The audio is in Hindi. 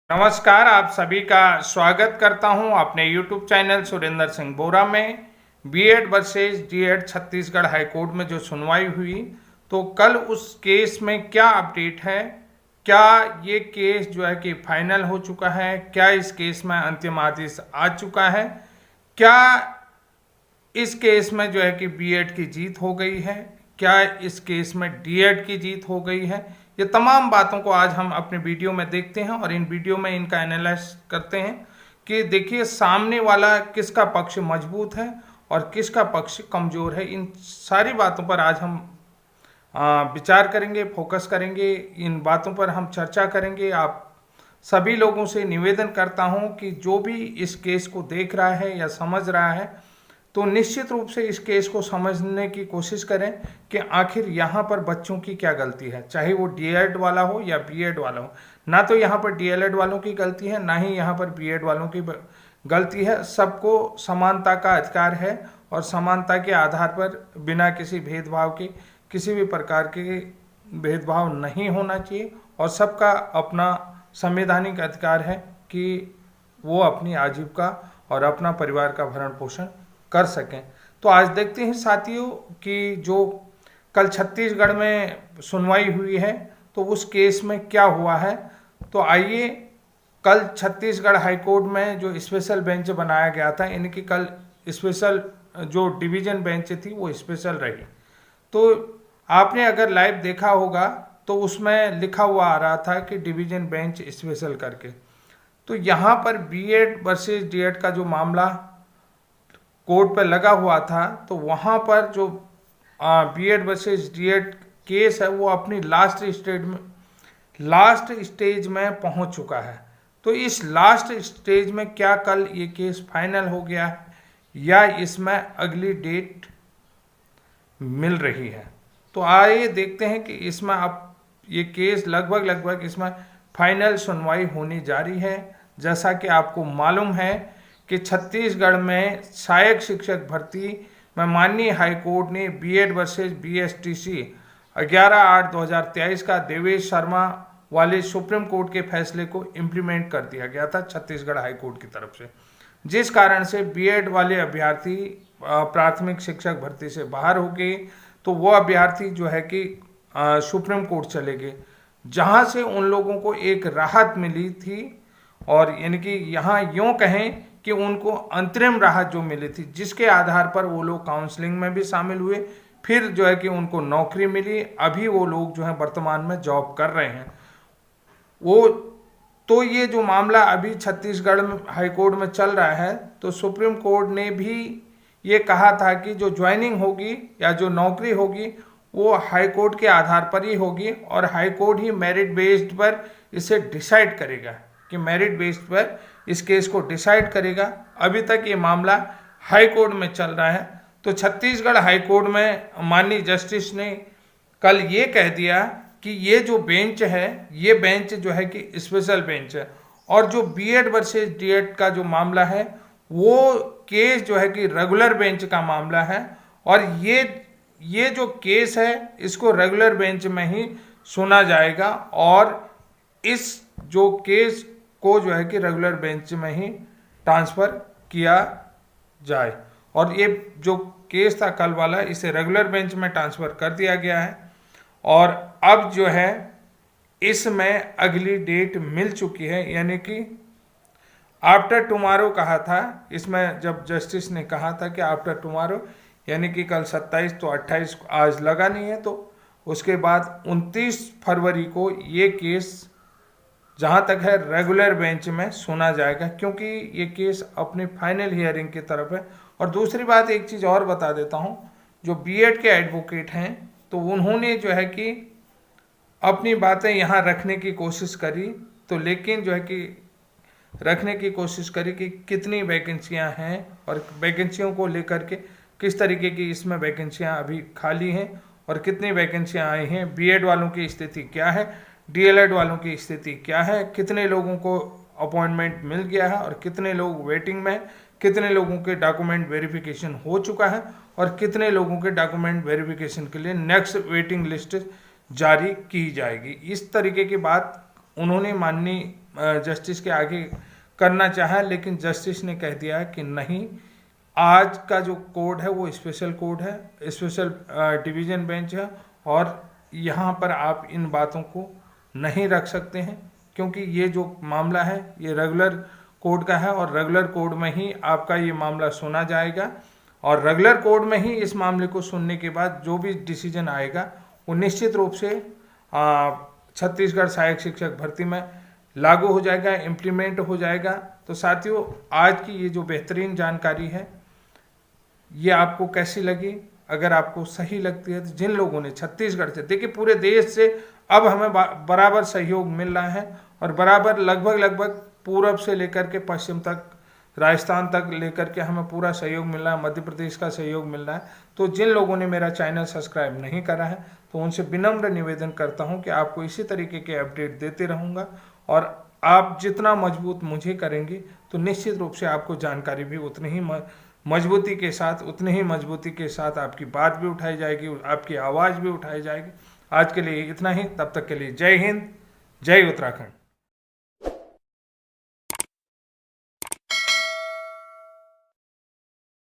नमस्कार, आप सभी का स्वागत करता हूं अपने YouTube चैनल सुरेंद्र सिंह बोरा में। BEd versus DEd Chhattisgarh high court में जो सुनवाई हुई, तो कल उस केस में क्या अपडेट है, क्या ये केस जो है कि फाइनल हो चुका है, क्या इस केस में अंतिम आदेश आ चुका है, क्या इस केस में जो है कि बीएड की जीत हो गई है, क्या इस केस में डीएड की जीत हो गई है, ये तमाम बातों को आज हम अपने वीडियो में देखते हैं और इन वीडियो में इनका एनालाइज करते हैं कि देखिए सामने वाला किसका पक्ष मजबूत है और किसका पक्ष कमजोर है। इन सारी बातों पर आज हम विचार करेंगे, फोकस करेंगे, इन बातों पर हम चर्चा करेंगे। आप सभी लोगों से निवेदन करता हूं कि जो भी इस केस को देख रहा है या समझ रहा है, तो निश्चित रूप से इस केस को समझने की कोशिश करें कि आखिर यहाँ पर बच्चों की क्या गलती है, चाहे वो डीएड वाला हो या बीएड वाला हो। ना तो यहाँ पर डीएलएड वालों की गलती है, ना ही यहाँ पर बीएड वालों की गलती है। सबको समानता का अधिकार है और समानता के आधार पर बिना किसी भेदभाव के, किसी भी प्रकार के भेदभाव नहीं होना चाहिए और सबका अपना संवैधानिक अधिकार है कि वो अपनी आजीविका और अपना परिवार का भरण पोषण कर सकें। तो आज देखते हैं साथियों कि जो कल छत्तीसगढ़ में सुनवाई हुई है, तो उस केस में क्या हुआ है। तो आइए, कल छत्तीसगढ़ हाईकोर्ट में जो स्पेशल बेंच बनाया गया था, इनकी कल स्पेशल जो डिवीजन बेंच थी वो स्पेशल रही। तो आपने अगर लाइव देखा होगा तो उसमें लिखा हुआ आ रहा था कि डिवीजन बेंच स्पेशल करके। तो यहाँ पर बीएड वर्सेस डीएड का जो मामला कोर्ट पर लगा हुआ था, तो वहाँ पर जो बीएड वर्सेस डीएड केस है वो अपनी लास्ट स्टेज में पहुँच चुका है। तो इस लास्ट स्टेज में क्या कल ये केस फाइनल हो गया है या इसमें अगली डेट मिल रही है। तो आइए देखते हैं कि इसमें अब ये केस लगभग इसमें फाइनल सुनवाई होनी जारी है। जैसा कि आपको मालूम है कि छत्तीसगढ़ में सहायक शिक्षक भर्ती में माननीय हाईकोर्ट ने बीएड वर्सेस बीएसटीसी 11/8/2023 का देवेश शर्मा वाले सुप्रीम कोर्ट के फैसले को इम्प्लीमेंट कर दिया गया था छत्तीसगढ़ हाईकोर्ट की तरफ से, जिस कारण से बीएड वाले अभ्यर्थी प्राथमिक शिक्षक भर्ती से बाहर हो गए। तो वो अभ्यर्थी जो है कि सुप्रीम कोर्ट चले गए, जहाँ से उन लोगों को एक राहत मिली थी। और यानी कि यहाँ यूँ कहें कि उनको अंतरिम राहत जो मिली थी, जिसके आधार पर वो लोग काउंसलिंग में भी शामिल हुए, फिर जो है कि उनको नौकरी मिली। अभी वो लोग जो है वर्तमान में जॉब कर रहे हैं। वो तो ये जो मामला अभी छत्तीसगढ़ में हाईकोर्ट में चल रहा है, तो सुप्रीम कोर्ट ने भी ये कहा था कि जो ज्वाइनिंग होगी या जो नौकरी होगी वो हाईकोर्ट के आधार पर ही होगी और हाईकोर्ट ही मेरिट बेस्ड पर इसे डिसाइड करेगा, कि मेरिट बेस्ड पर इस केस को डिसाइड करेगा। अभी तक ये मामला हाई कोर्ट में चल रहा है। तो छत्तीसगढ़ हाई कोर्ट में माननीय जस्टिस ने कल ये कह दिया कि ये जो बेंच है, ये बेंच जो है कि स्पेशल बेंच है और जो बीएड वर्सेस डीएड का जो मामला है वो केस जो है कि रेगुलर बेंच का मामला है और ये जो केस है इसको रेगुलर बेंच में ही सुना जाएगा और इस जो केस को जो है कि रेगुलर बेंच में ही ट्रांसफ़र किया जाए। और ये जो केस था कल वाला, इसे रेगुलर बेंच में ट्रांसफ़र कर दिया गया है और अब जो है इसमें अगली डेट मिल चुकी है, यानी कि आफ्टर टुमारो कहा था इसमें। जब जस्टिस ने कहा था कि आफ्टर टुमारो, यानी कि कल 27, तो 28 आज लगा नहीं है, तो उसके बाद 29 फरवरी को ये केस जहाँ तक है रेगुलर बेंच में सुना जाएगा, क्योंकि ये केस अपनी फाइनल हियरिंग की तरफ है। और दूसरी बात, एक चीज़ और बता देता हूँ, जो बीएड के एडवोकेट हैं तो उन्होंने जो है कि अपनी बातें यहाँ रखने की कोशिश करी, तो लेकिन जो है कि रखने की कोशिश करी कि कितनी वैकेंसियाँ हैं और वैकेंसियों को लेकर के किस तरीके की इसमें वैकेंसियाँ अभी खाली हैं और कितनी वैकेंसियाँ आई हैं, बीएड वालों की स्थिति क्या है, डीएलएड वालों की स्थिति क्या है, कितने लोगों को अपॉइंटमेंट मिल गया है और कितने लोग वेटिंग में, कितने लोगों के डॉक्यूमेंट वेरिफिकेशन हो चुका है और कितने लोगों के डॉक्यूमेंट वेरिफिकेशन के लिए नेक्स्ट वेटिंग लिस्ट जारी की जाएगी। इस तरीके की बात उन्होंने माननीय जस्टिस के आगे करना चाहा, लेकिन जस्टिस ने कह दिया है कि नहीं, आज का जो कोर्ट है वो स्पेशल कोर्ट है, स्पेशल डिवीजन बेंच है, और यहाँ पर आप इन बातों को नहीं रख सकते हैं, क्योंकि ये जो मामला है ये रेगुलर कोर्ट का है और रेगुलर कोर्ट में ही आपका ये मामला सुना जाएगा, और रेगुलर कोर्ट में ही इस मामले को सुनने के बाद जो भी डिसीजन आएगा वो निश्चित रूप से छत्तीसगढ़ सहायक शिक्षक भर्ती में लागू हो जाएगा, इम्प्लीमेंट हो जाएगा। तो साथियों, आज की ये जो बेहतरीन जानकारी है ये आपको कैसी लगी? अगर आपको सही लगती है तो जिन लोगों ने छत्तीसगढ़ से, देखिए पूरे देश से अब हमें बराबर सहयोग मिल रहा है, और बराबर लगभग पूरब से लेकर के पश्चिम तक, राजस्थान तक लेकर के हमें पूरा सहयोग मिल रहा है, मध्य प्रदेश का सहयोग मिल रहा है। तो जिन लोगों ने मेरा चैनल सब्सक्राइब नहीं करा है तो उनसे विनम्र निवेदन करता हूं कि आपको इसी तरीके के अपडेट देते रहूंगा, और आप जितना मजबूत मुझे करेंगे तो निश्चित रूप से आपको जानकारी भी उतनी ही मजबूती के साथ आपकी बात भी उठाई जाएगी, आपकी आवाज़ भी उठाई जाएगी। आज के लिए इतना ही, तब तक के लिए जय हिंद, जय उत्तराखंड।